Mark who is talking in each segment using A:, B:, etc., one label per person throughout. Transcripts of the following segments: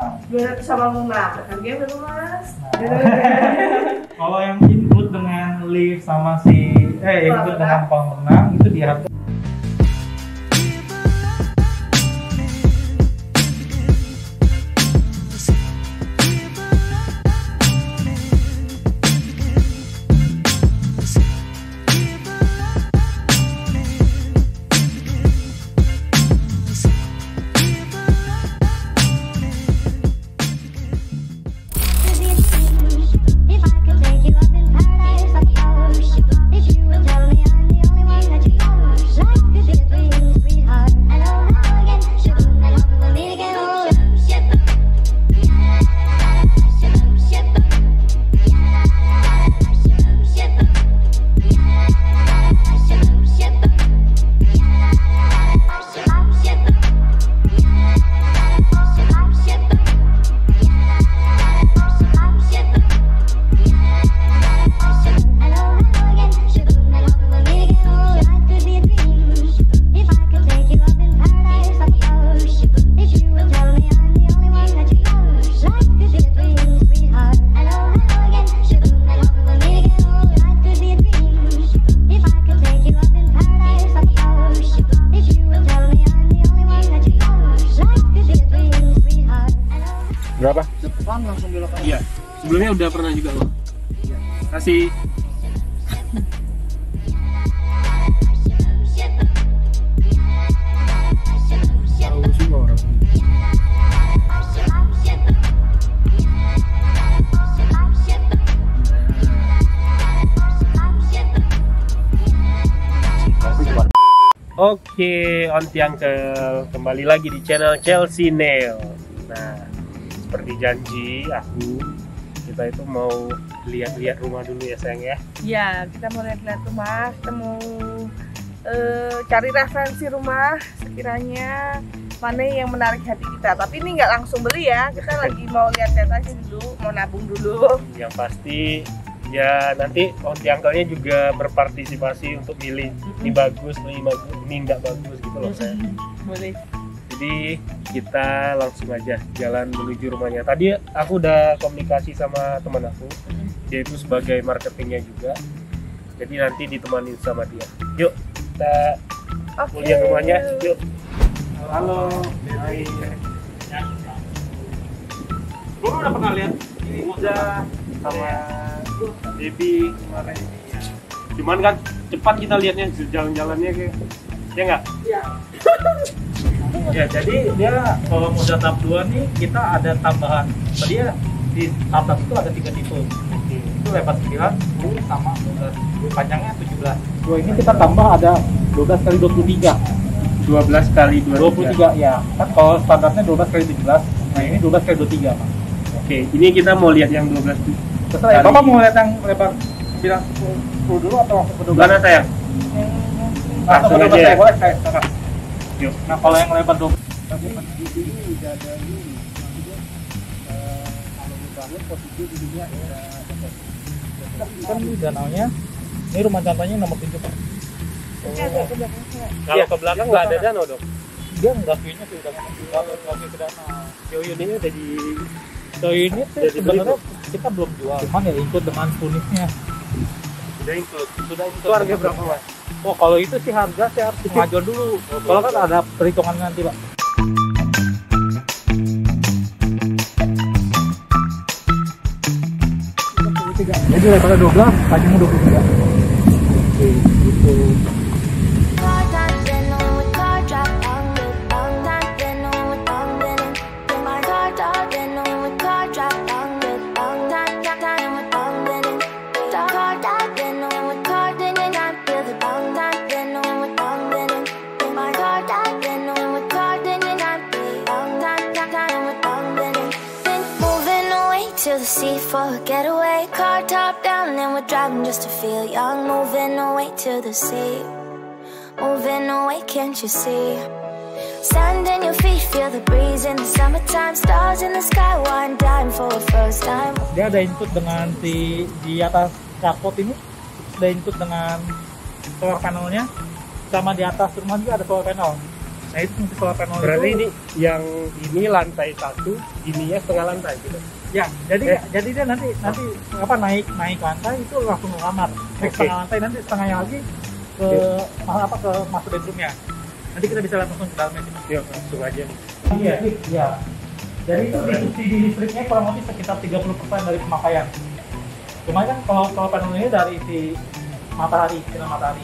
A: 200 sama lunak, harganya berapa mas?
B: Kalau yang input dengan lift sama input dengan kolam renang itu di harga.
C: Berapa?
D: Depan langsung belok kanan.
C: Iya. Sebelumnya udah pernah juga loh. Iya. Kasih. Tahu semua orang. Oke, Ontiangkel kembali lagi di channel Chelsea Nail. Nah, seperti janji kita itu mau lihat-lihat rumah dulu ya sayang ya.
A: Iya, kita mau lihat-lihat rumah, kita mau cari referensi rumah sekiranya mana yang menarik hati kita. Tapi ini nggak langsung beli ya, kita lagi mau lihat-lihat aja dulu, mau nabung dulu.
C: Yang pasti ya nanti Ontiangkelnya juga berpartisipasi untuk milih ini bagus, ini nggak bagus gitu loh sayang.
A: Boleh.
C: Jadi kita langsung aja jalan menuju rumahnya. Tadi aku udah komunikasi sama teman aku, dia itu sebagai marketingnya juga. Jadi nanti ditemani sama dia. Yuk kita lihat rumahnya. Yuk. Halo. Hai. Gue udah pernah lihat ini udah sama Debbie kemarin. Cuman kan cepat kita lihatnya jalan-jalannya kayak ya nggak?
A: Iya.
B: Ya, jadi dia kalau udah tahap 2 nih kita ada tambahan. Dia di atas itu ada 3 tipe. Itu lebar 9, 10 sama 12. Panjangnya 17. Dua ini kita tambah ada 12 kali 23.
C: 12 kali
B: 23 ya. Kan kalau standarnya 12 kali 17. Nah, ini 12 kali 23, Pak.
C: Oke, ini kita mau lihat yang 12
B: Terserah ya, Bapak mau lihat yang lebar 9 10 dulu atau langsung ke 12?
C: Mana sayang?
B: Langsung
C: Langsung
B: ke 12
C: aja ya?
B: boleh saya. Terserah.
C: Yuk.
B: Nah, kalau yang lebar 12
D: Di sini udah ada ini. Maksudnya kalau dibangun posisi di sini ada
B: kan ini danaunya. Ini rumah contohnya nomor 7, Pak.
A: Agak ke belakang.
C: Kalau ke belakang nggak ada danau dong?
B: Dia nggak view-nya sih udah nggak ke danau.
C: Show unitnya udah di
B: So ini tuh
C: Jadi
B: sebenarnya kita belum jual, cuman ya ikut dengan unitnya.
C: sudah include. Itu harga berapa mas?
B: Oh kalau itu sih harga saya harus ngajuin dulu. Kalau kan ada perhitungan nanti Pak. Jadi lebarnya 12, panjangnya 23. Oke, gitu.
E: To the sea for a getaway, car top down and we're driving just to feel young. Moving away to the sea, moving away, can't you see? Sand in your feet, feel the breeze in the summertime. Stars in the sky, one dime for a first time.
B: Dia ada input dengan di atas kapot ini, ada input dengan solar panelnya, sama di atas rumah juga ada solar panel. Nah itu fungsi solar panel
C: Berarti
B: itu.
C: ini yang ini lantai 1, ininya setengah lantai gitu.
B: Ya, jadi dia nanti apa naik lantai itu langsung ke kamar. Naik
C: Oke.
B: setengah lantai nanti setengahnya lagi ke ke master bedroomnya. Nanti kita bisa lihat langsung ke dalamnya sini.
C: Yuk, langsung aja.
B: Iya. Jadi itu di subsidi listriknya kurang lebih sekitar 30% dari pemakaian. Cuma kan kalau panel ini dari si matahari, sinar matahari.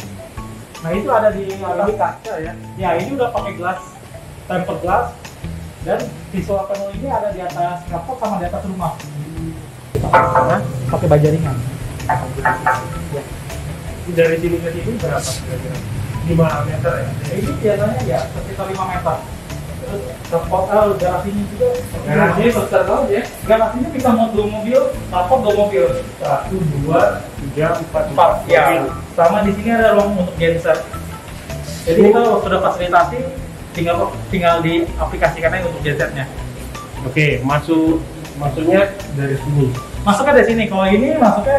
B: Nah itu ada di atas kaca ya. Ya ini udah pakai gelas, tempered glass, dan visual panel ini ada di atas kapok sama di atas rumah. Pakai baja ringan. Ya.
C: Ini dari sini ke sini berapa kira-kira? 5 meter ya?
B: Ini biasanya ya sekitar 5 meter. Terus garasi ini juga.
C: Garasi besar banget ya?
B: Garasi ini bisa muat 2 mobil, rapot 2 mobil.
C: 1, 2, 3, 4,
B: 4 ya. Sama di sini ada ruang untuk genser. Jadi kita sudah fasilitasi, tinggal diaplikasikan aja untuk gensernya.
C: Oke, masuknya dari sini.
B: Masuknya dari sini. Kalau ini masuknya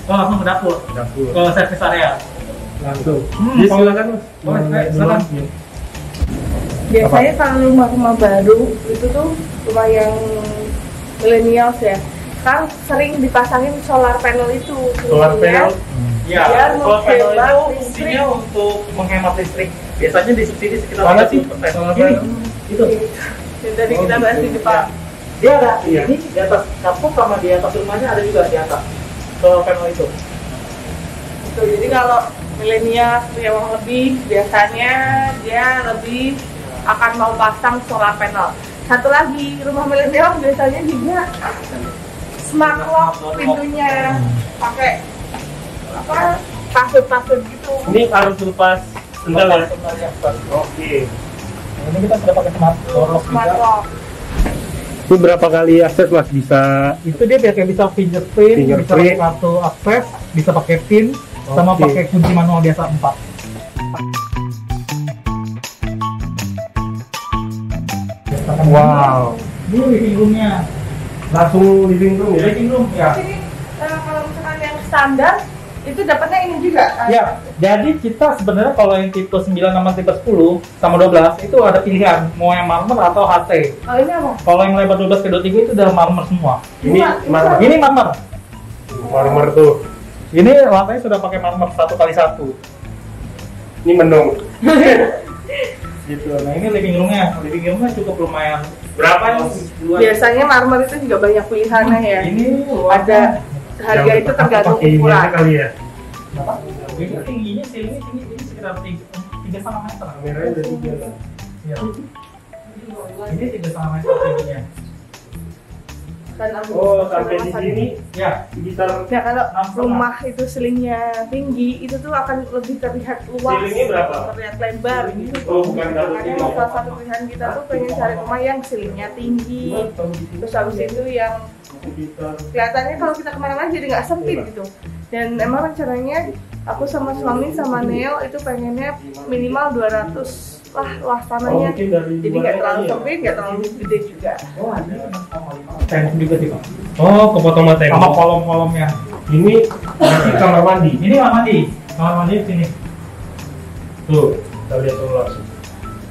B: langsung ke dapur,
C: Dapur.
B: ke service area.
C: Langsung.
B: Jadi silakan Mas.
C: Boleh,
B: Silakan.
A: Biasanya kalau rumah-rumah baru itu tuh rumah yang millennials ya, kan sering dipasangin solar panel itu.
C: Solar panel.
B: Ya,
A: Biar
B: solar panel
A: menghemat
B: itu
A: listrik.
B: fungsinya untuk menghemat listrik. Biasanya disubsidi sekitar
C: Mana sih
B: 30%.
C: solar
B: Ini,
C: panel?
B: itu.
A: Yang tadi kita bahas di depan.
B: Dia ada
C: Iya.
B: ini di atas kapuk sama di atas rumahnya ada juga di atas solar panel itu.
A: Tuh, jadi kalau milenial punya uang lebih, biasanya dia lebih akan mau pasang solar panel. Satu lagi, rumah milenial biasanya juga smart lock pintunya, pakai apa password gitu.
C: Ini harus lepas sendal ya?
B: Sebenarnya.
C: Oke.
B: Nah, ini kita sudah pakai smart door lock
A: Smart
B: juga.
A: lock.
C: Itu berapa kali akses Mas bisa?
B: Itu dia biar bisa fingerprint, bisa
C: Fingerprint.
B: pakai kartu akses, bisa pakai pin, sama
C: Oke.
B: pakai kunci manual biasa 4.
C: Wow.
B: Ini living roomnya.
C: Langsung living room ya?
B: Living room ya.
A: Ini kalau misalkan yang standar itu dapatnya ini juga.
B: Ya, jadi kita sebenarnya kalau yang tipe 9 sama tipe 10 sama 12 itu ada pilihan mau yang marmer atau HT.
A: Oh ini apa?
B: Kalau yang lebar 12 ke 23 itu udah marmer semua.
C: Ini marmer.
B: Ini marmer.
C: Marmer tuh.
B: Ini lantainya sudah pakai marmer 1x1.
C: Ini mendung.
B: Gitu. Nah, ini living roomnya. Living roomnya cukup lumayan.
C: Berapa yang
A: Biasanya marmer itu juga banyak pilihannya ya.
B: Ini
A: Ada harga itu tergantung ukuran.
C: kali ya.
B: berapa? Ini tingginya ceilingnya tinggi ini sekitar 3,5 meter.
C: Kameranya udah 3.
B: Iya. Ini 3,5 meter tingginya.
A: Dan aku
C: Oh, sampai di sini
B: Ya,
C: sekitar
A: ya kalau
B: 6,5.
A: rumah itu selingnya tinggi itu tuh akan lebih terlihat luas,
C: Selingnya berapa?
A: terlihat lebar gitu.
C: Oh, bukan double
A: Makanya
C: ceiling.
A: salah satu pilihan kita tuh pengen cari rumah yang selingnya tinggi, terus habis itu yang
C: sekitar
A: kelihatannya kalau kita kemana-mana jadi nggak sempit gitu. Dan emang rencananya aku sama suami sama Neo itu pengennya minimal 200 lah luas tanahnya.
C: mungkin dari
A: Jadi nggak terlalu sempit, nggak terlalu gede juga.
B: Oh, ada 6,5. Tembok juga sih, Pak.
C: Oh, kepotong mata
B: Sama kolom-kolomnya.
C: Ini berarti kamar mandi.
B: Ini kamar mandi. Kamar mandi di sini.
C: Tuh, kita lihat dulu langsung.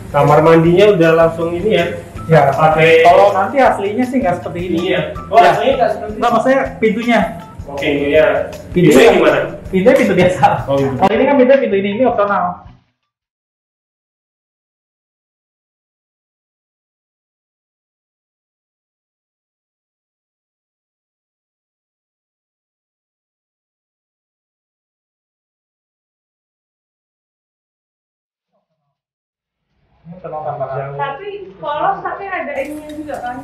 C: Kamar mandinya udah langsung ini ya.
B: Ya,
C: Pakai
B: kalau nanti aslinya sih nggak seperti ini.
C: ini ya. Oh,
B: Ya.
C: aslinya nggak seperti
B: Nggak, maksudnya pintunya.
C: Oke, ini ya.
B: Pintunya
C: Pintunya gimana?
B: Pintunya pintu biasa.
C: Oh, gitu.
B: Kalau ini kan pintu ini opsional. Ini opsional tambahan.
A: Tapi polos tapi ada ininya juga kan.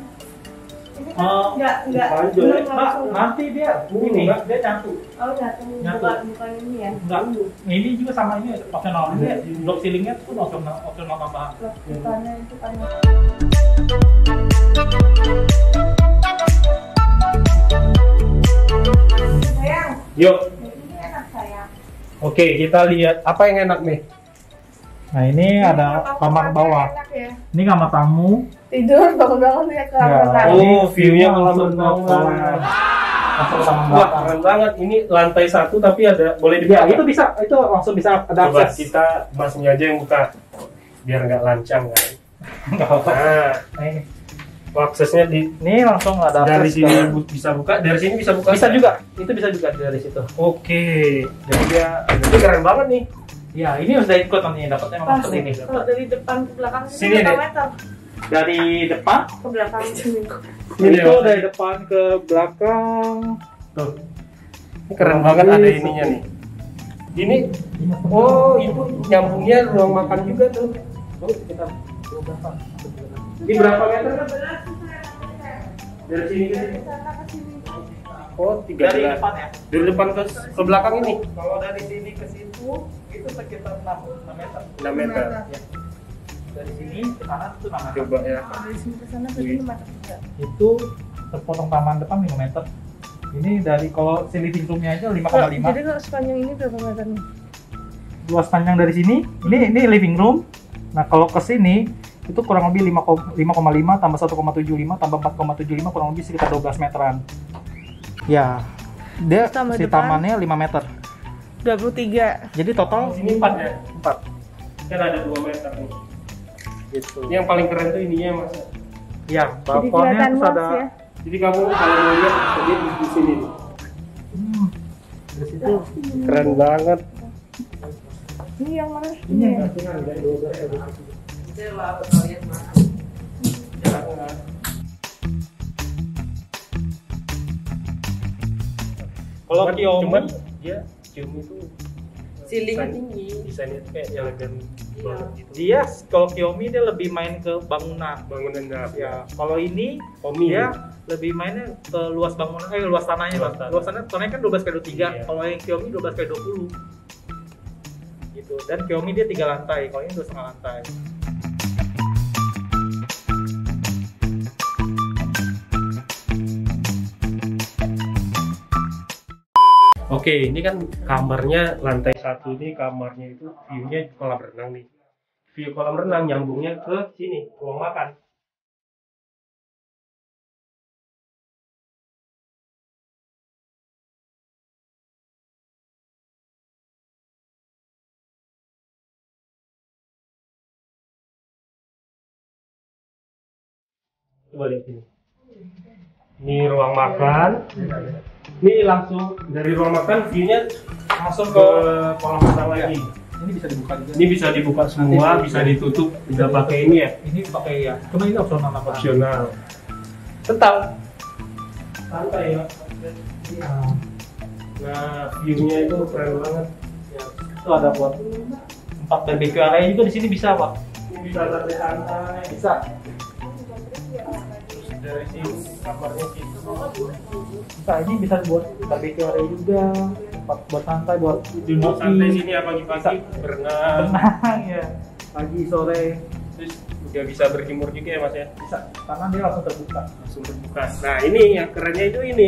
A: Ini kan
B: Oh,
A: nggak
C: panjang.
A: belum
B: Mbak,
A: langsung.
B: nanti dia ini dia nyatu.
A: Oh nyatu,
B: Nyatu.
A: bukan ini ya.
B: Enggak, ini juga sama ini opsional. Ini blok ceilingnya pun opsional tambahan.
A: Loh, bukannya itu kan. Sayang,
C: Yuk.
A: ini enak sayang.
C: Oke, kita lihat apa yang enak nih.
B: Nah, ini ada kamar bawah.
A: Enak ya.
B: Ini kamar tamu.
A: Tidur bangun-bangun lihat ke
B: Ya.
A: kamar.
C: Oh, view-nya
B: langsung
C: kolam
B: ke
C: renang.
B: langsung sama
C: Wah, keren banget. Ini lantai 1 tapi ada boleh
B: Ya,
C: dibuka.
B: itu bisa, itu langsung bisa ada
C: Coba
B: akses.
C: kita masnya aja yang buka. biar nggak lancang kan.
B: Nggak apa-apa.
C: Nah,
B: Nah, ini.
C: aksesnya di
B: Ini langsung ada
C: dari
B: akses
C: sini
B: ke-
C: bisa buka, dari sini bisa buka.
B: bisa juga. Itu bisa juga dari situ.
C: Oke, jadi dia ini keren banget nih.
B: Ya, ini udah ikut nanti dapatnya memang
A: Pas
B: seperti ini.
A: kalau dari depan ke belakang
C: Sini
A: berapa
C: deh.
A: meter?
B: Dari depan
A: Ke belakang sini.
C: Ini
B: itu
C: dia.
B: dari depan ke belakang.
C: Tuh. Ini keren banget ada ininya nih. Ini oh itu nyambungnya ruang makan juga tuh.
B: Oh, kita berapa?
C: Ini berapa meter kan? Dari sini ke sini.
A: Sana ke sini.
C: Oh, 13.
B: Dari depan ya.
C: Dari depan ke belakang ini
B: Kalau dari sini ke situ itu sekitar 6 meter.
C: 6 meter.
B: Ya. Dari sini ke sana itu 6 meter.
C: Coba ya.
A: Kalau dari sini ke sana berarti 5 meter juga.
B: Itu terpotong taman depan 5 meter. Ini dari kalau si living roomnya aja 5,5.
A: Jadi kalau sepanjang ini berapa meter nih?
B: Luas panjang dari sini, ini living room. Nah kalau ke sini itu kurang lebih 5,5 tambah 1,75 tambah 4,75 kurang lebih sekitar 12 meteran. Ya, dia
A: Tambah
B: si
A: depan.
B: tamannya 5 meter.
A: 23.
B: Jadi total
C: Sini 4 ya.
B: 4.
C: Kan ada 2 meter nih.
B: Gitu.
C: Ini yang paling keren tuh ininya Mas.
B: Ya,
A: Jadi
B: balkonnya
A: kelihatan
B: terus
A: luas
B: ada.
A: ya.
C: Jadi kamu kalau mau lihat jadi di sini nih.
B: Di situ
C: Keren banget.
A: Ini yang mana?
B: ini
A: ya?
B: Kalau
C: Cuman
B: Xiaomi
C: dia Xiaomi itu
A: Ceilingnya
C: desain-
A: tinggi.
C: Desainnya tuh kayak elegan banget gitu.
B: dia kalau Xiaomi dia lebih main ke bangunan.
C: Bangunan dapur.
B: Ya, kalau ini
C: Xiaomi
B: dia lebih mainnya ke luas bangunan, luas tanahnya
C: Luas
B: Bang.
C: tanah.
B: Luas tanahnya kan 12x23.
C: Iya.
B: Kalau yang Xiaomi 12x20. Gitu. Dan Xiaomi dia 3 lantai, kalau ini 2,5 lantai.
C: Oke, ini kan kamarnya lantai 1 ini kamarnya itu view-nya kolam renang nih. View kolam renang nyambungnya ke sini, ruang makan. Coba lihat ini. Ini ruang makan. Ini langsung dari ruang makan view-nya langsung ke kolam renang lagi.
B: Ini bisa dibuka juga.
C: Ini bisa dibuka semua, bisa ditutup, bisa pakai ini ya,
B: Ini pakai ya. Cuma ini opsional apa?
C: opsional. Tentang santai ya. Nah, view-nya itu keren banget.
B: Ya, itu ada buat tempat barbecue area juga di sini bisa, Pak.
C: Ini bisa santai-santai.
B: Bisa.
C: Terus dari sini kamarnya gitu.
B: Bisa, ini bisa buat barbecue area juga. Tempat buat santai, buat
C: Duduk santai sini ya pagi-pagi berenang.
B: tenang ya. Pagi sore
C: Terus juga bisa berjemur juga ya Mas ya.
B: bisa. Karena dia langsung terbuka.
C: Langsung terbuka. Nah ini yang kerennya itu ini,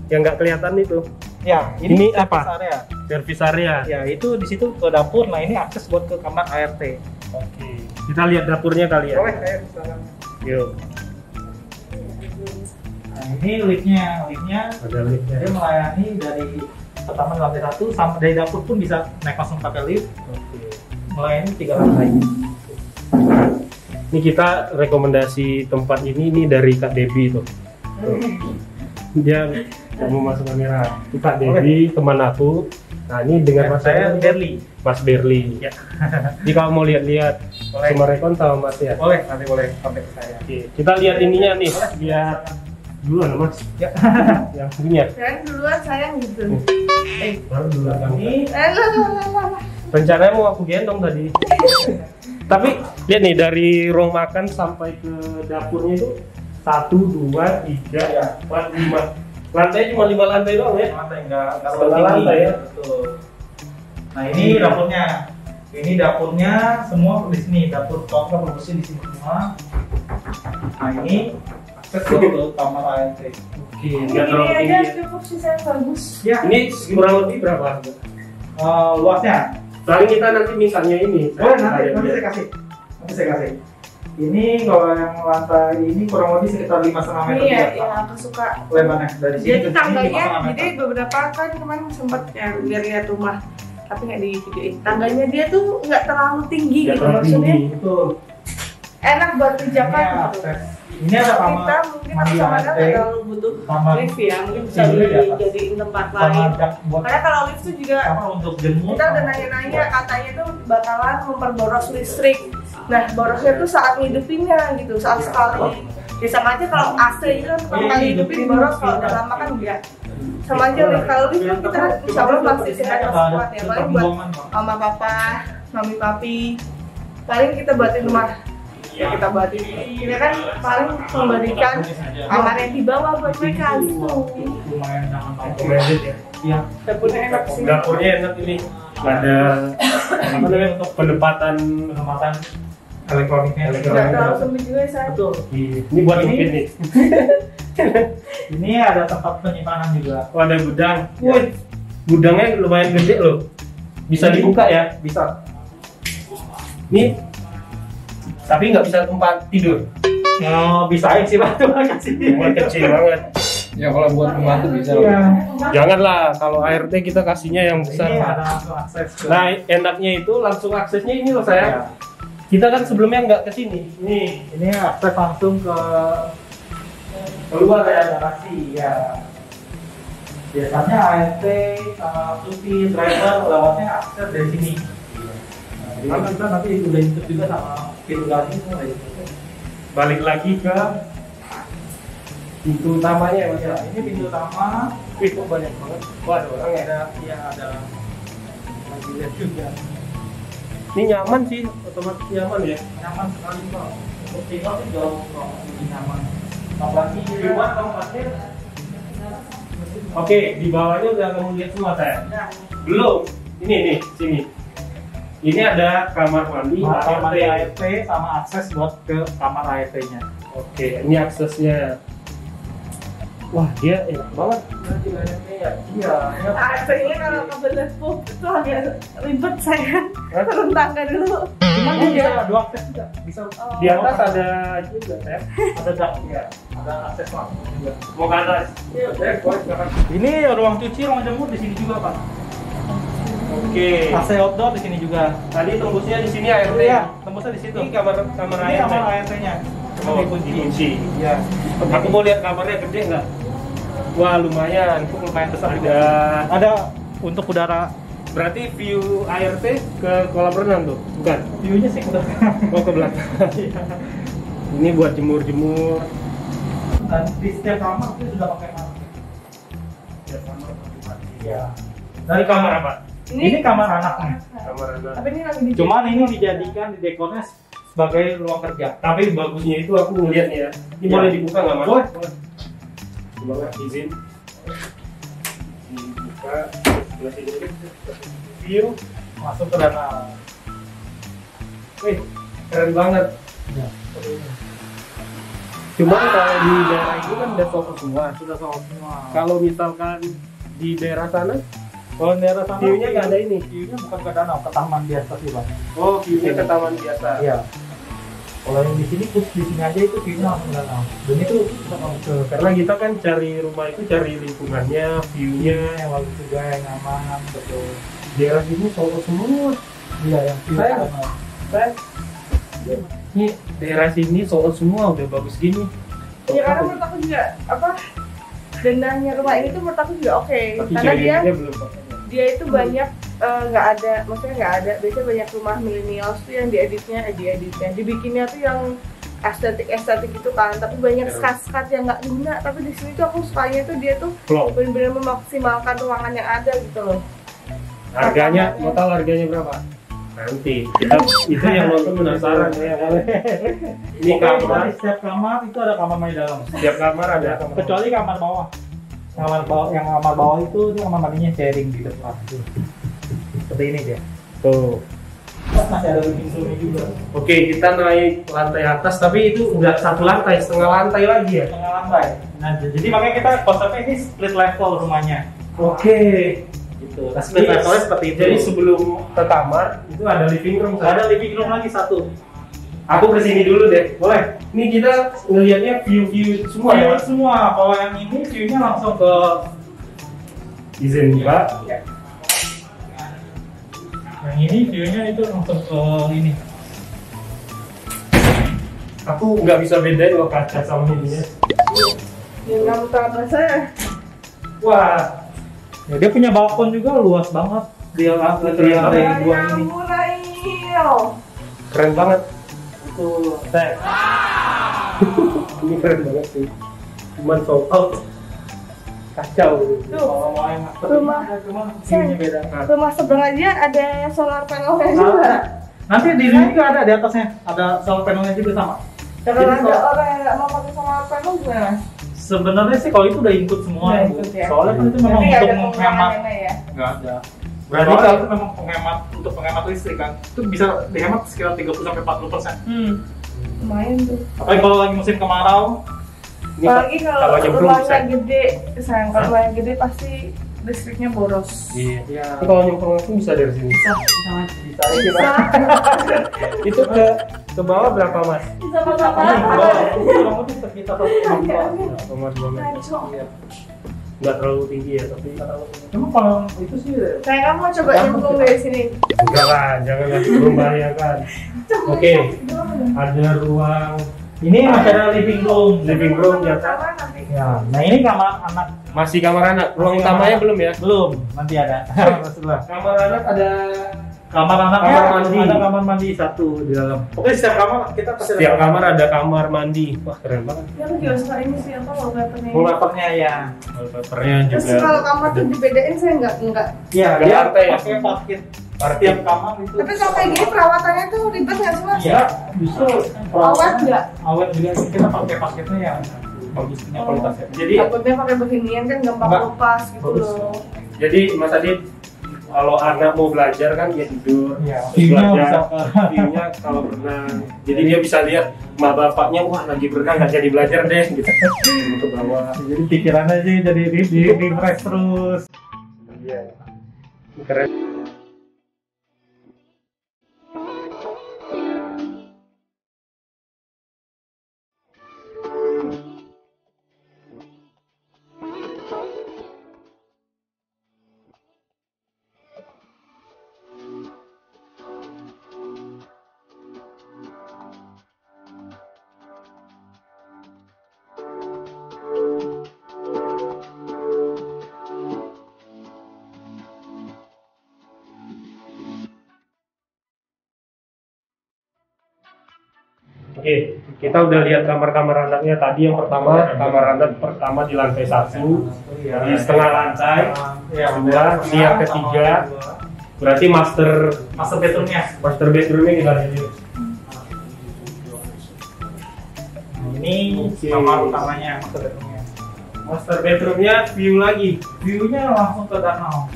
C: yang nggak kelihatan itu.
B: Ya,
C: Ini
B: service
C: apa?
B: Area.
C: Service area.
B: Ya, itu di situ ke dapur. Nah, ini akses buat ke kamar ART.
C: Oke. Kita lihat dapurnya kali ya.
B: Boleh, saya silakan.
C: Yuk.
B: Nah, ini liftnya. Liftnya
C: Ada liftnya.
B: dia melayani dari pertama lantai 1 sampai dari dapur pun bisa naik langsung pakai lift.
C: Oke.
B: Melayani 3 lantai.
C: Ini kita rekomendasi tempat ini dari Kak Debi tuh. Dia mau masuk kamera. Itu Kak Debi, teman aku. Nah ini dengan Mas
B: Saya Berli.
C: Mas Berli.
B: Ya.
C: Jadi kalau mau lihat-lihat
B: Boleh.
C: sama rekon sama Mas ya.
B: Boleh, nanti boleh kontak saya.
C: Oke, kita lihat ininya nih. Lihat duluan Mas.
B: Ya.
C: Yang punya.
A: Jangan duluan sayang gitu.
C: Baru duluan kamu.
B: Ini
A: Lah.
C: Rencananya mau aku gendong tadi. Tapi lihat nih dari ruang makan sampai ke dapurnya itu 1, 2, 3, 4, 5. Lantai cuma 5 lantai doang ya.
B: lantai enggak
C: Setengah lantai ya.
B: Betul. Nah, ini dapurnya. Ini dapurnya semua di sini. Dapur kotor bersih di sini semua. Nah, ini akses ke kamar ART.
C: Oke,
A: Ini
C: nggak terlalu
A: aja
C: tinggi.
A: cukup sih sayang, bagus.
B: Ya,
C: Ini kurang lebih berapa?
B: luasnya.
C: Soalnya kita nanti mintanya ini.
B: Boleh, nanti saya kasih. Nanti saya kasih. Ini kalau yang lantai ini kurang lebih sekitar 5,5 meter.
A: Iya,
B: biasa.
A: yang aku suka.
B: Lebarnya dari sini
A: Jadi
B: ke sini
A: tangganya,
B: 5,5 meter.
A: jadi beberapa kan kemarin sempat ya lihat-lihat rumah tapi nggak di videoin. Tangganya dia tuh nggak terlalu tinggi
C: Nggak
A: gitu,
C: terlalu
A: maksudnya
C: tinggi.
B: Itu
A: enak buat pijakan
B: ini
A: gitu.
B: akses. Ini ada kamar
A: Kita mungkin
B: mandi
A: sama
B: ART,
A: nggak terlalu butuh
B: kamar
A: lift ya, mungkin bisa
B: tidur di atas.
A: dijadiin tempat
B: kamar
A: lain.
B: jak buat
A: Karena kalau lift tuh juga
B: kamar untuk jemur.
A: kita udah nanya-nanya, katanya tuh bakalan memperboros listrik. Nah, borosnya tuh saat ngidupinnya gitu, saat sekali. Ya sama aja kalau AC itu kan pertama kali hidupin boros, kalau udah lama kan enggak. Sama aja lift, kalau lift kan kita insya Allah masih sehat masih kuat ya. Paling buat mama papa, mami papi, paling kita buatin rumah. Ya kita buatin, kita kan paling memberikan kamar yang di bawah buat mereka gitu.
B: Lumayan jangan
C: Recommended ya.
B: Iya.
A: Dapurnya enak sih.
C: Dapurnya enak ini. Nggak ada apa namanya untuk penempatan
B: Penempatan elektroniknya.
A: Nggak terlalu sempit juga saya.
B: Betul.
C: ini buat
B: Ini-
C: mungkin nih.
B: Ini ada tempat penyimpanan juga.
C: Oh, ada gudang. Wih, gudangnya lumayan gede loh. Bisa dibuka ya? Bisa. Nih, tapi nggak bisa tempat tidur.
B: Oh, bisain sih Pak, tuh kasih.
C: Buat kecil banget.
D: Ya kalau buat pembantu bisa
B: Iya.
C: Janganlah kalau ART kita kasihnya yang
B: Ini
C: besar.
B: ada langsung akses ke.
C: Nah, enaknya itu langsung aksesnya ini loh
B: Ya.
C: saya. Kita kan sebelumnya nggak ke sini. Nih,
B: Ini akses langsung ke
C: keluar ya.
B: garasi ya. Biasanya ART sama supir driver lewatnya akses dari sini. Nah, jadi kita nanti udah ikut juga sama pintu garasi semua ya.
C: Balik lagi ke pintu utamanya ya, Mas.
B: Ya, ini pintu utama.
C: Wih, kok banyak banget. Wah, ada orang ya.
B: Ada lagi lihat juga.
C: Ini nyaman sih, otomatis nyaman ya.
B: Nyaman sekali Pak. Untuk tinggal sih jauh lebih nyaman. Apalagi di luar tempatnya.
C: Oke, di bawahnya udah kamu lihat semua saya. Belum. Ini sini. Ini ada kamar mandi,
B: Kamar
C: ART.
B: ART sama akses buat ke kamar ART-nya.
C: Oke, ini aksesnya. Wah, dia enak banget.
B: Iya.
A: AC-nya kalau kebelet pup itu agak ribet saya.
C: Hah?
A: Turun tangga dulu.
B: Cuman ini ada dua akses juga. Bisa
C: Di atas ada juga ya.
B: ada dak ya. Ada akses langsung juga.
C: Mau ke atas.
B: Ini ruang cuci, ruang jemur di sini juga Pak.
C: Oke.
B: AC outdoor di sini juga.
C: Tadi tembusnya di sini ART.
B: Iya, tembusnya di situ.
C: Ini kamar
B: Ini
C: ART.
B: kamar ART-nya.
C: Oh,
B: Dikunci.
C: dikunci.
B: Iya.
C: Aku mau lihat kamarnya gede nggak? Wah, lumayan.
B: Itu lumayan besar
C: Ada.
B: juga. Ada untuk udara.
C: Berarti view ART ke kolam renang tuh? Bukan?
B: View-nya sih udah.
C: Oh, ke belakang. Ini buat jemur-jemur.
B: Dan di setiap kamar itu sudah pakai mandi. Setiap kamar pakai mandi. Iya.
C: Dari kamar apa?
B: Ini kamar anaknya.
C: Kamar renang.
A: Tapi ini lagi di
B: Cuman ini dijadikan di dekornya sebagai ruang kerja.
C: Tapi bagusnya itu aku ngeliatnya ya. Ini
B: Ya.
C: boleh dibuka nggak Mas?
B: Boleh.
C: Coba izin. Dibuka. Sebelah sini. View.
B: Masuk ke dalam.
C: Wih, keren banget.
B: Ya.
C: Cuman kalau di daerah itu kan udah sofa semua.
B: Sudah soal semua.
C: Kalau misalkan di daerah sana,
B: Kalau di daerah sana
C: view-nya nggak ada ini.
B: View-nya bukan ke danau, ke taman biasa sih Bang.
C: Oh, view-nya ke taman biasa.
B: Iya. Kalau yang di sini di sini aja itu view-nya langsung ke danau. Dan itu ke
C: Karena kita kan cari rumah itu cari lingkungannya, view-nya.
B: yang bagus juga, yang nyaman, betul.
C: Daerah sini sofa semua.
B: Iya, yang view
C: Saya-
B: ke danau.
C: Ini daerah sini soal semua udah bagus gini.
A: Ya karena menurut aku juga apa dendanya rumah ini tuh menurut aku juga oke.
C: Tapi
A: Karena
C: ceweknya belum pakai.
A: dia itu banyak nggak ada, maksudnya nggak ada. Biasanya banyak rumah milenial tuh yang dieditnya, dibikinnya tuh yang estetik itu kan. Tapi banyak skat yang nggak guna. Tapi di sini tuh aku sukanya tuh dia tuh
C: Vlog.
A: benar-benar memaksimalkan ruangan yang ada gitu loh.
C: Harganya, mau tahu harganya berapa? Nanti kita itu yang nonton penasaran ya. Ini
B: Pokoknya
C: kamar,
B: di setiap kamar itu ada kamar mandi dalam.
C: setiap kamar ada kamar.
B: Kecuali kamar bawah. Yang kamar bawah itu dia kamar mandinya sharing di depan. Tuh. Seperti ini dia.
C: Tuh.
B: Masih ada living room juga.
C: Oke, kita naik lantai atas, tapi itu nggak satu lantai, setengah lantai lagi ya.
B: Tengah lantai. Nah, jadi makanya kita konsepnya ini split level rumahnya.
C: Oke.
B: Gitu. Nah, split levelnya seperti itu.
C: Jadi sebelum ke kamar itu ada living room.
B: ada living room lagi satu.
C: Aku kesini dulu deh.
B: Boleh.
C: Ini kita ngelihatnya view semua ya.
B: Semua. Kalau yang ini view-nya langsung ke
C: Izin Pak.
B: Yang ini view-nya itu langsung ke ini.
C: Aku nggak bisa bedain loh kaca sama ininya.
A: Yang kamu tahu saya.
B: Wah, ya dia punya balkon juga luas banget. Dia lantai dua ini.
C: Keren banget.
B: Itu teh.
C: Ini keren banget sih. Cuman sold out. Kacau.
B: Kalau mau yang
A: Rumah.
B: cuma view-nya beda.
A: Rumah seberang aja ada solar panelnya juga.
B: Nanti di sini juga ada di atasnya, ada solar panelnya juga sama.
A: Kalau
B: Jadi
A: ada
B: kalau-
A: orang yang nggak mau pakai solar panel gimana?
B: Sebenarnya sih kalau itu udah include semua,
A: Udah
B: Bu.
A: include ya.
B: Soalnya kan itu memang
A: Jadi nggak
B: untuk
A: ada
B: menghemat.
A: pengurangannya ya.
B: Nggak ada. Berarti kalau itu memang penghemat untuk penghemat listrik kan, itu bisa dihemat sekitar 30-40%.
A: Lumayan tuh.
B: Apalagi kalau lagi musim kemarau,
C: Ini
A: Apalagi kalau
C: nyemplung
A: rumahnya
C: bisa.
A: gede, sayang kalau rumahnya gede pasti listriknya boros.
C: Iya.
B: ya
C: Ini kalau nyemplung itu bisa dari sini.
B: bisa
A: Bisa.
C: Itu ke bawah berapa mas?
A: Bisa apa-apa.
B: kurang lebih sekitar
C: 2 meter.
A: Kacau.
C: Nggak terlalu tinggi ya, tapi
B: Cuma kalau itu sih
A: Sayang kamu mau coba nyemplung dari sini.
C: enggak lah, janganlah membahayakan. Oke, ada ruang
B: ini masih ada living room.
C: living room di atas.
B: Ya, nah ini kamar anak.
C: Masih kamar anak. Ruang utamanya belum ya?
B: Belum, nanti ada. Setelah.
C: Kamar anak ada.
B: Kamar anaknya
C: Kamar mandi.
B: ada kamar mandi satu di dalam. Pokoknya setiap kamar kita pasti ada
C: Setiap kamar ada kamar mandi. Wah keren banget.
A: Ya aku juga suka ini sih apa wallpapernya.
B: wallpapernya ya.
C: Wallpapernya
A: Terus
C: juga.
A: kalau kamar tuh dibedain saya nggak.
B: Iya,
C: Ada
B: dia
C: lantai ya?
B: pakai parkir.
C: Parkir.
B: Setiap kamar itu.
A: Tapi kalau kayak gini perawatannya tuh ribet nggak sih mas?
B: Iya, justru
A: Awet nggak?
B: awet juga kita pakai parkirnya yang bagus punya kualitasnya.
C: Jadi
A: Takutnya pakai beginian kan gampang
B: Nggak.
A: lepas gitu
B: Bagus.
A: loh.
C: jadi Mas Adit kalau anak mau belajar kan dia tidur.
B: Iya,
C: Terus
B: view-nya
C: belajar,
B: bisa.
C: view-nya kalau berenang. Jadi dia bisa lihat mak bapaknya wah lagi berenang nggak jadi belajar deh gitu. Ke bawah.
B: Jadi pikirannya sih jadi refresh terus.
C: Iya. Keren. Oke, kita udah lihat kamar-kamar anaknya tadi. Yang pertama, kamar anak pertama di lantai 1, di setengah lantai.
B: Iya,
C: Kedua, ini yang ketiga. Berarti master
B: bedroomnya.
C: bedroomnya kita lihat dulu.
B: Ini
C: Oke.
B: kamar utamanya master bedroomnya.
C: Master bedroomnya view lagi.
B: View-nya langsung ke danau.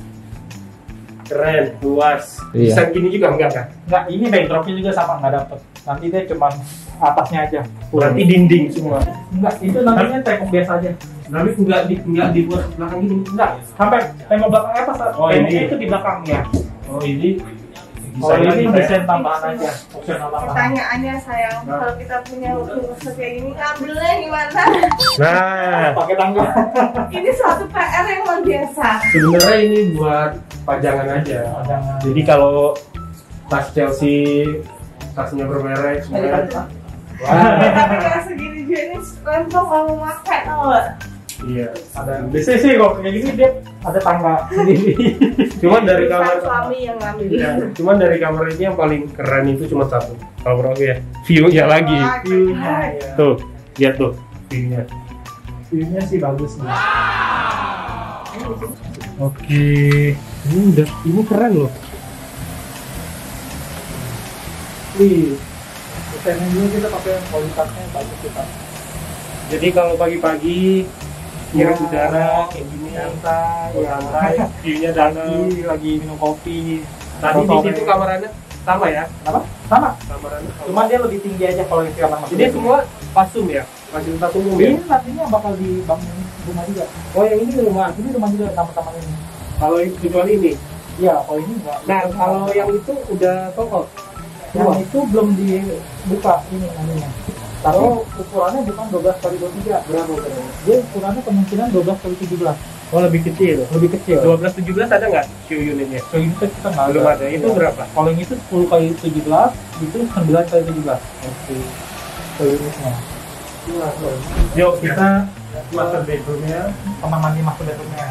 C: Keren, luas.
D: Iya.
C: Bisa gini juga enggak kan?
B: Enggak, ini backdropnya juga sama nggak dapet. Nanti dia cuma atasnya aja.
C: Berarti dinding semua.
B: Enggak, itu nantinya tembok biasa aja.
C: Tapi enggak dibuat belakang gini.
B: Enggak, sampai tembok belakangnya pas
C: Oh,
B: temboknya
C: ini.
B: itu di belakangnya.
C: Oh ini.
B: Oh ini
C: desain
B: desain tambahan aja, opsional tambahan.
A: Pertanyaannya sayang, kalau kita punya rumah kayak gini ngambilnya gimana?
C: Nah,
B: Pakai tangga.
A: Ini suatu PR yang luar biasa.
C: sebenarnya ini buat pajangan aja.
B: Pajangan.
C: Jadi kalau tas Chelsea, tasnya bermerek semua.
A: Tapi kayak segini juga ini rempong kalau mau pakai tau nggak?
C: Iya.
B: Ada biasanya sih kalau kayak gini dia ada tangga sendiri.
C: Cuman dari
A: Sang
C: kamar
A: suami yang ngambil.
C: ya, cuman dari kamar ini yang paling keren itu cuma satu. Kalau menurut aku ya, view-nya lagi.
B: View-nya ya.
C: Tuh, lihat tuh view-nya.
B: View-nya sih bagus nih.
C: Oke, ini keren loh.
B: Wih, desainnya juga kita pakai yang kualitasnya bagus kita.
C: Jadi kalau pagi-pagi ngirim udara kayak gini,
B: Santai,
C: santai, view-nya danau.
B: lagi minum kopi.
C: Tadi di situ kamarnya sama ya?
B: Apa? Sama.
C: Kamarnya.
B: Cuma dia lebih tinggi aja kalau yang kamar mas.
C: Ini semua pasum ya? Fasilitas umum ya?
B: Ini nantinya bakal dibangun rumah juga.
C: Oh yang ini rumah.
B: Ini rumah juga taman-taman ini.
C: Kalau kecuali ini.
B: Iya, kalau ini enggak.
C: Nah kalau yang itu udah toko.
B: yang itu belum dibuka ini namanya. Tapi ukurannya bukan 12 kali 23.
C: Berapa ukurannya?
B: Dia ukurannya kemungkinan 12 kali 17.
C: Oh lebih kecil.
B: Lebih kecil.
C: 12-17 ada nggak view unitnya?
B: So ini tuh kita nggak
C: Belum ada. Itu berapa?
B: Kalau yang itu 10 kali 17, itu 9 kali 17. Oke. So unitnya.
C: Yuk kita master bedroomnya.
B: Kamar mandi master bedroomnya.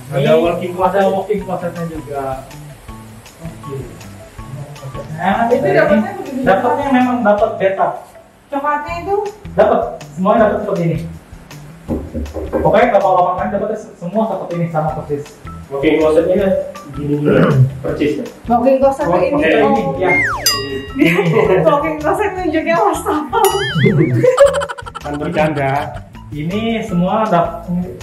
C: Ada walking closet.
B: Ada walking closetnya juga. Oke. Nah,
A: Itu dapatnya begitu.
B: dapatnya memang dapat bathtub.
A: Coklatnya itu
B: Dapat, semuanya dapat seperti ini. Pokoknya kapal kan dapat semua seperti ini sama persis.
C: Walking closetnya gini persis ya.
A: walking closetnya ini.
C: Oke,
B: ini ya.
A: Walking closet nunjuknya wastafel.
C: Kan bercanda.
B: Ini semua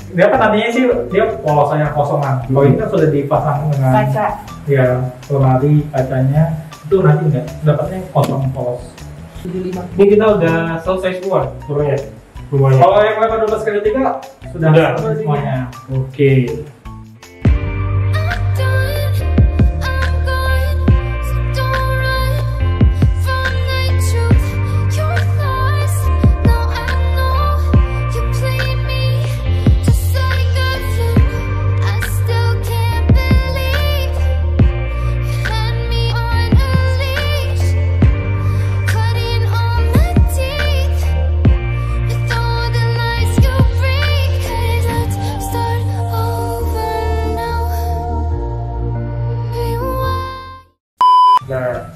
B: dia kan tadinya sih dia polosannya kosongan. Kalau ini kan sudah dipasang dengan
A: Kaca.
B: ya lemari kacanya itu nanti enggak dapatnya kosong polos.
A: 75.
C: Ini kita udah selesai semua turunnya. Semuanya.
B: Kalau yang lebar 12 kali 3 sudah
C: Udah.
B: selesai semuanya.
C: Oke. Nah,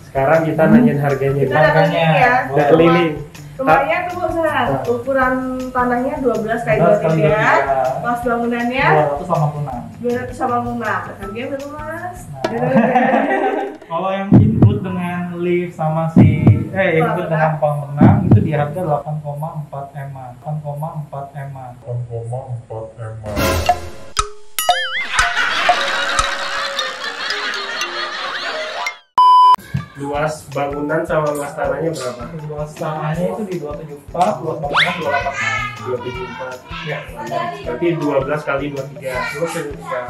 C: sekarang kita nanyain harganya.
A: Kita ada
B: Harganya.
A: keliling ya.
C: Udah keliling.
A: Rumahnya tuh Ustaz, ukuran tanahnya 12 kali
B: 12 kali
A: 23, luas bangunannya
B: 286.
A: 286. Harganya berapa Mas?
B: Kalau yang include dengan lift sama include dengan kolam renang itu di harga 8,4 M. 8,4 M.
C: Luas bangunan sama luas tanahnya berapa?
B: Luas tanahnya itu di 274, luas bangunan 286.
C: 274.
B: Ya,
C: Berarti 12 kali 23.
B: terus juga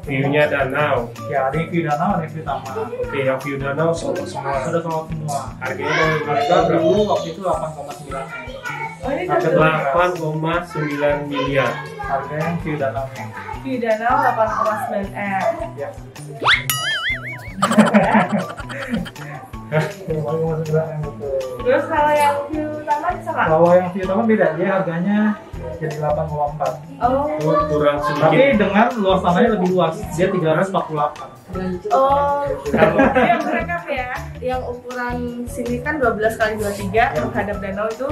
C: View-nya danau.
B: ya ada yang view danau, ada yang view taman.
C: Oke, yang view danau sold semua.
B: Sudah sold semua.
C: Harganya kalau
B: Harga
C: berapa?
B: dulu waktu itu 8,9 M.
A: Oh ini
B: Harga
A: kan
C: 8,9 miliar.
B: Harga yang view danau.
A: di danau 8,9 M.
B: Ya.
A: Terus kalau yang view taman bisa nggak?
B: Kalau yang view taman beda, dia harganya jadi 8,4.
A: Oh,
C: Kurang
B: Tapi
C: sedikit.
B: dengan luas tanahnya lebih luas, dia 348.
A: oh, yang berekap ya. Yang ukuran sini kan 12 kali 23 menghadap danau itu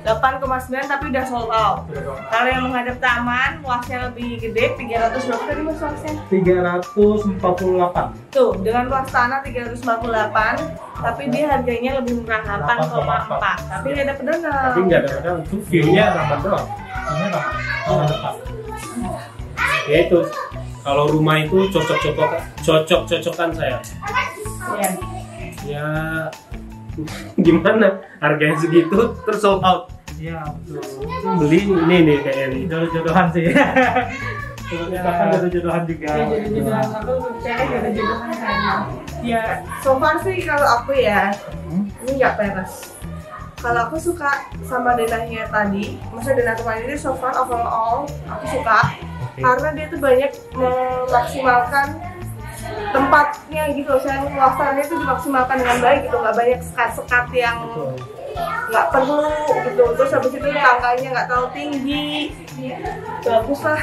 A: 8,9 tapi udah sold out. Kalau yang menghadap taman luasnya lebih gede 300 berapa tadi Mas luasnya?
B: 348.
A: Tuh, dengan luas tanah 348 tapi dia harganya lebih murah 8,4 tapi nggak ada danau.
C: Tapi nggak ada padahal itu view-nya aman doang.
B: Ini apa? Depan.
C: Ya itu. Kalau rumah itu cocok-cocokan saya.
A: Iya.
C: Ya gimana? Harganya segitu terus sold out.
B: Iya, betul.
C: Beli ini nih kayak ini.
B: Jodoh-jodohan sih. Misalkan jodoh-jodohan juga.
A: Ya, jadi jodohan aku percaya gak ada jodohan saya. Ya, so far sih kalau aku ya ini nggak peres. Kalau aku suka sama denahnya tadi, maksudnya denah kemarin ini so far overall aku suka karena dia tuh banyak memaksimalkan tempatnya gitu, saya luasannya itu dimaksimalkan dengan baik gitu, nggak banyak sekat-sekat yang nggak perlu gitu. Terus habis itu tangganya nggak terlalu tinggi, bagus lah.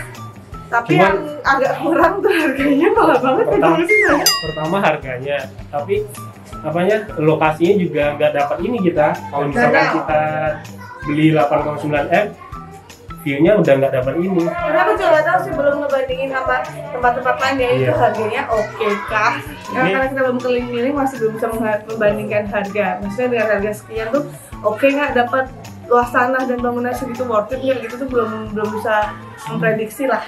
A: Tapi
C: Cuman,
A: yang agak kurang tuh harganya mahal banget
C: Pertama-
A: sih saya.
C: Pertama harganya, tapi apanya lokasinya juga nggak dapat ini kita. Kalau misalkan
A: Danau.
C: kita beli 8,9 M, view-nya udah nggak dapat ini.
A: Karena aku juga nggak tahu sih, belum ngebandingin sama tempat-tempat lain ya, itu
C: Iya.
A: harganya oke kah? Karena kita belum keliling-keliling masih belum bisa membandingkan harga. Maksudnya dengan harga sekian tuh oke nggak dapat luas tanah dan bangunan segitu worth it nggak gitu tuh belum bisa memprediksi lah.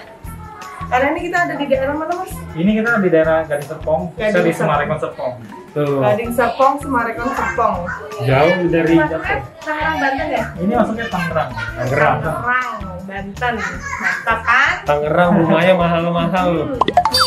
A: Karena ini kita ada di daerah mana Mas?
B: Ini kita di daerah Gading Serpong,
A: Gading
B: saya di
A: Serpong.
B: Semarekon Serpong.
C: Tuh,
A: Gading Serpong, Semarekon Serpong.
C: jauh dari
A: Masuknya Tangerang Banten ya?
B: Ini maksudnya Tangerang.
C: Tangerang.
A: Tangerang Banten. Mantap kan?
C: Tangerang rumahnya mahal-mahal loh.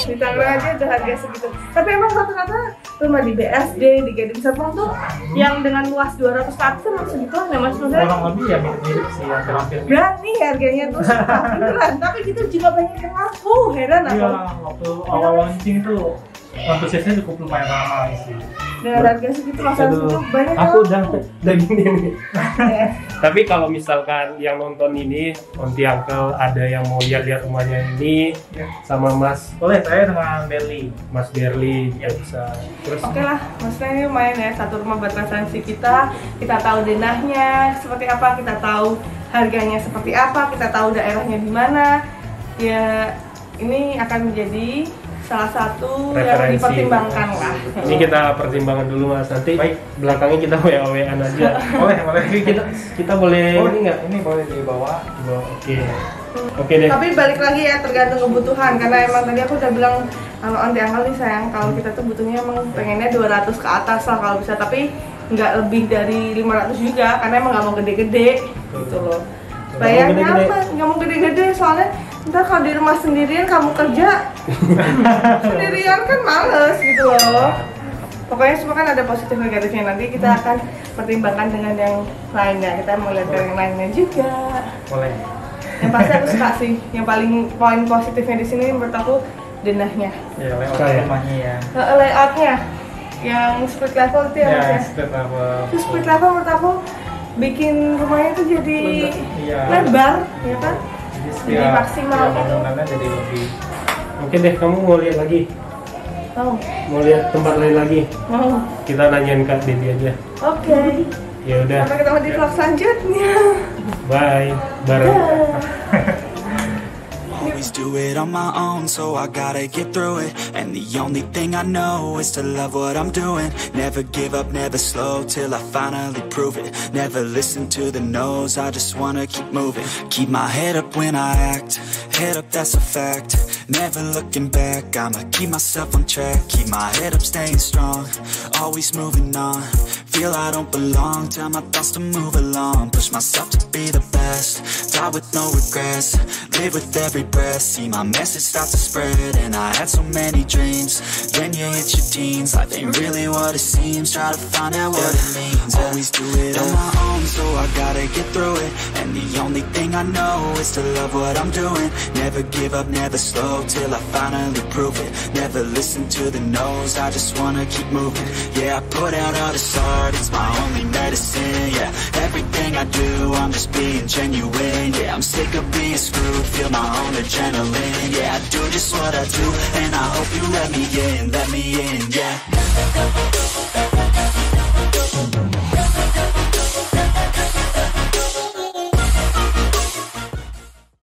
A: Di Tangerang aja udah harga segitu. Tapi emang rata-rata rumah di BSD, di Gading Serpong tuh yang dengan luas 200 ke atas emang segituan ya Mas Nusret?
B: Kurang lebih ya mirip-mirip sih, hampir mirip.
A: Berani harganya tuh beneran, tapi gitu juga banyak yang laku, heran
B: Iya,
A: aku.
B: waktu awal launching tuh antusiasnya cukup lumayan ramai sih.
A: Dengan harga segitu masa
C: Aduh,
A: segitu banyak
C: aku
A: yang
C: udah gini nih.
A: Ya.
C: Tapi kalau misalkan yang nonton ini, Onti Uncle ada yang mau lihat rumahnya ini
B: Ya.
C: sama Mas
B: Boleh, saya dengan Berli.
C: Mas Berli ya bisa. Terus
A: Oke lah, maksudnya ini lumayan ya, satu rumah buat referensi kita tahu denahnya seperti apa, kita tahu harganya seperti apa, kita tahu daerahnya di mana. Ya, ini akan menjadi salah satu yang
C: Referensi.
A: dipertimbangkan lah.
C: ini kita pertimbangan dulu Mas. Nanti
B: Baik.
C: belakangnya kita WA-WAan aja.
B: Boleh.
C: kita boleh
B: Oh,
C: ini nggak?
B: ini boleh dibawa.
C: Oke. Oke deh.
A: Tapi balik lagi ya, tergantung kebutuhan, karena emang tadi aku udah bilang kalau Onti Uncle nih sayang, kalau kita tuh butuhnya emang pengennya 200 ke atas lah kalau bisa, tapi nggak lebih dari 500 juga, karena emang nggak mau gede-gede gitu loh. Bayarnya
C: gede-gede.
A: apa? Nggak mau gede-gede, soalnya ntar kalau di rumah sendirian kamu kerja sendirian kan males gitu loh. Pokoknya semua kan ada positif negatifnya, nanti kita akan pertimbangkan dengan yang lainnya, kita mau lihat dari yang lainnya juga.
B: Boleh.
A: Yang pasti aku suka sih, yang paling poin positifnya di sini menurut aku denahnya,
B: Ya, layout
C: Suka ya?
B: rumahnya ya.
A: layoutnya, yang split level itu ya Mas
B: Ya,
A: ya.
B: split level.
A: Itu split level menurut aku bikin rumahnya tuh jadi
B: Iya.
A: lebar, ya kan?
B: Jadi
A: Jadi maksimal
B: ya,
A: gitu.
B: bangunannya jadi lebih.
C: Oke deh, kamu mau lihat lagi? Mau lihat tempat lain lagi?
A: Mau.
C: Kita nanyain Kak Dedi aja.
A: Oke.
C: Ya udah.
A: Sampai ketemu di vlog selanjutnya.
C: Bye. Bareng.
F: Always do it on my own, so I gotta get through it. And the only thing I know is to love what I'm doing. Never give up, never slow, till I finally prove it. Never listen to the no's, I just wanna keep moving. Keep my head up when I act, head up, that's a fact. Never looking back, I'ma keep myself on track. Keep my head up, staying strong, always moving on. Feel I don't belong, tell my thoughts to move along. Push myself to be the best, die with no regrets. Live with every breath, see my message start to spread. And I had so many dreams, then you hit your teens. Life ain't really what it seems, try to find out what it means. Always do it on my own, so I gotta get through it. And the only thing I know is to love what I'm doing. Never give up, never slow, till I finally prove it. Never listen to the no's, I just wanna keep moving. Yeah, I put out all this art, it's my only medicine. Yeah, everything I do, I'm just being genuine. Yeah, I'm sick of being screwed, feel my own adrenaline. Yeah, I do just what I do, and I hope you let me in, yeah.